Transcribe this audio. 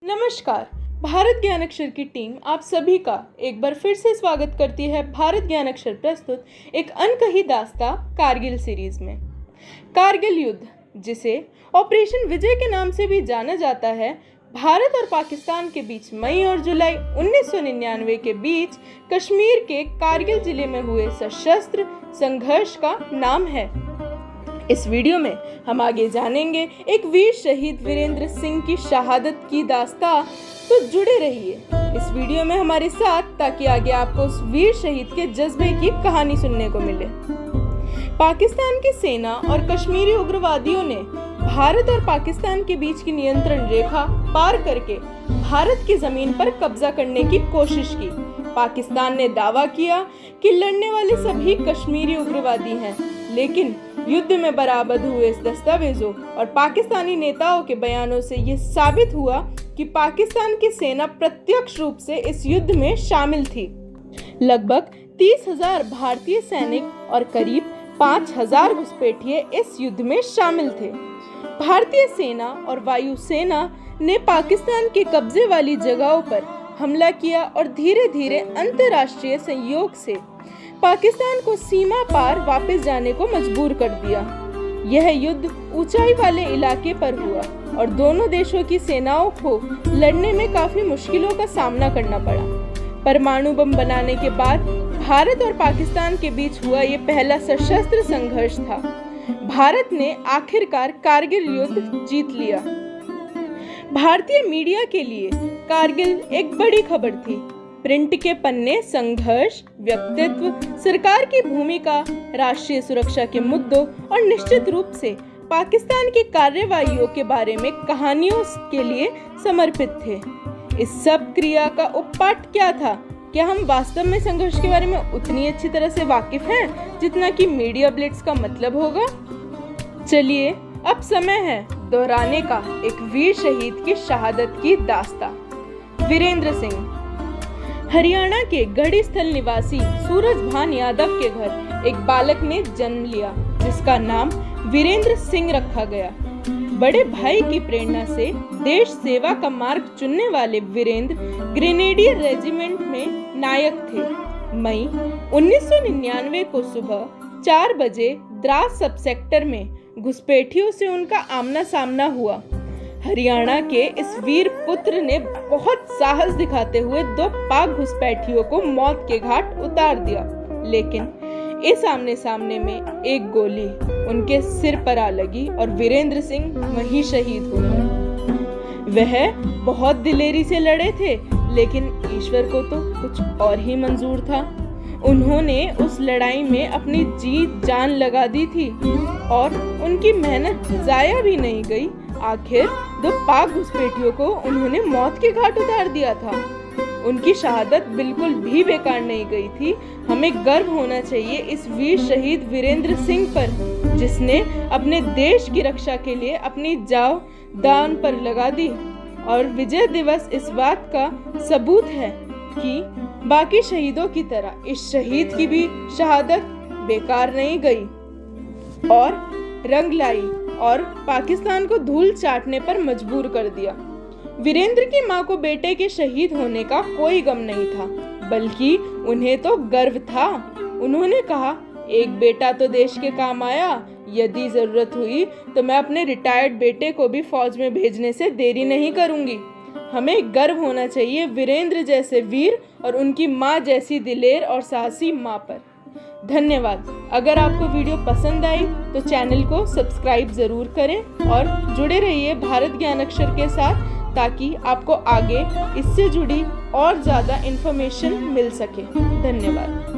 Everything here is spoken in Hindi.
नमस्कार। भारत ज्ञान अक्षर की टीम आप सभी का एक बार फिर से स्वागत करती है भारत ज्ञान अक्षर प्रस्तुत एक अनकही दास्तां कारगिल सीरीज में। कारगिल युद्ध, जिसे ऑपरेशन विजय के नाम से भी जाना जाता है, भारत और पाकिस्तान के बीच मई और जुलाई 1999 के बीच कश्मीर के कारगिल जिले में हुए सशस्त्र संघर्ष का नाम है। इस वीडियो में हम आगे जानेंगे एक वीर शहीद वीरेंद्र सिंह की शहादत की दास्तां, तो जुड़े रहिए इस वीडियो में हमारे साथ ताकि आगे आपको उस वीर शहीद के जज्बे की कहानी सुनने को मिले। पाकिस्तान की सेना और कश्मीरी उग्रवादियों ने भारत और पाकिस्तान के बीच की नियंत्रण रेखा पार करके भारत की जमीन पर कब्जा करने की कोशिश की। पाकिस्तान ने दावा किया कि लड़ने वाले सभी कश्मीरी उग्रवादी हैं, लेकिन युद्ध में बरामद हुए इस दस्तावेजों और पाकिस्तानी नेताओं के बयानों से ये साबित हुआ कि पाकिस्तान की सेना प्रत्यक्ष रूप से इस युद्ध में शामिल थी। लगभग 30,000 भारतीय सैनिक और करीब 5,000 घुसपैठिए इस युद्ध में शामिल थे। भारतीय सेना और वायु सेना ने पाकिस्तान के कब्जे वाली जगहों पर हमला किया और धीरे धीरे अंतर्राष्ट्रीय सहयोग से पाकिस्तान को सीमा पार वापस जाने को मजबूर कर दिया। यह युद्ध ऊंचाई वाले इलाके पर हुआ और दोनों देशों की सेनाओं को लड़ने में काफी मुश्किलों का सामना करना पड़ा। परमाणु बम बनाने के बाद भारत और पाकिस्तान के बीच हुआ ये पहला सशस्त्र संघर्ष था। भारत ने आखिरकार कारगिल युद्ध जीत लिया। भारतीय मीडिया के लिए कारगिल एक बड़ी खबर थी। प्रिंट के पन्ने संघर्ष, व्यक्तित्व, सरकार की भूमिका, राष्ट्रीय सुरक्षा के मुद्दों और निश्चित रूप से पाकिस्तान की कार्रवाइयों के बारे में कहानियों के लिए समर्पित थे। इस सब क्रिया का उपपाठ क्या था? क्या हम वास्तव में संघर्ष के बारे में उतनी अच्छी तरह से वाकिफ हैं जितना कि मीडिया ब्लिट्स का मतलब होगा? चलिए अब समय है दोहराने का एक वीर शहीद की शहादत की दास्तां। वीरेंद्र सिंह हरियाणा के गढ़ी स्थल निवासी सूरजभान यादव के घर एक बालक ने जन्म लिया जिसका नाम वीरेंद्र सिंह रखा गया। बड़े भाई की प्रेरणा से देश सेवा का मार्ग चुनने वाले वीरेंद्र ग्रेनेडियर रेजिमेंट में नायक थे। मई 1999 को सुबह 4 बजे द्रास सब सेक्टर में घुसपैठियों से उनका आमना सामना हुआ। हरियाणा के इस वीर पुत्र ने बहुत साहस दिखाते हुए 2 पाक घुसपैठियों को मौत के घाट उतार दिया, लेकिन इस आमने सामने में एक गोली उनके सिर पर आ लगी और वीरेंद्र सिंह वहीं शहीद हो गए। वह बहुत दिलेरी से लड़े थे, लेकिन ईश्वर को तो कुछ और ही मंजूर था। उन्होंने उस लड़ाई में अपनी जी जान लगा दी थी और उनकी मेहनत जाया भी नहीं गई। आखिर 2 पाक घुसपैठियों को उन्होंने मौत के घाट उतार दिया था। उनकी शहादत बिल्कुल भी बेकार नहीं गई थी। हमें गर्व होना चाहिए इस वीर शहीद वीरेंद्र सिंह पर, जिसने अपने देश की रक्षा के लिए अपनी जान दांव पर लगा दी। और विजय दिवस इस बात का सबूत है कि बाकी शहीदों की तरह इस शहीद की भी शहादत बेकार नहीं गई और रंग लाई और पाकिस्तान को धूल चाटने पर मजबूर कर दिया। वीरेंद्र की मां को बेटे के शहीद होने का कोई गम नहीं था, बल्कि उन्हें तो गर्व था। उन्होंने कहा, एक बेटा तो देश के काम आया, यदि जरूरत हुई तो मैं अपने रिटायर्ड बेटे को भी फौज में भेजने से देरी नहीं करूंगी। हमें गर्व होना चाहिए वीरेंद्र जैसे वीर और उनकी मां जैसी दिलेर और साहसी मां पर। धन्यवाद। अगर आपको वीडियो पसंद आई तो चैनल को सब्सक्राइब जरूर करें और जुड़े रहिए भारत ज्ञान अक्षर के साथ ताकि आपको आगे इससे जुड़ी और ज़्यादा इन्फॉर्मेशन मिल सके। धन्यवाद।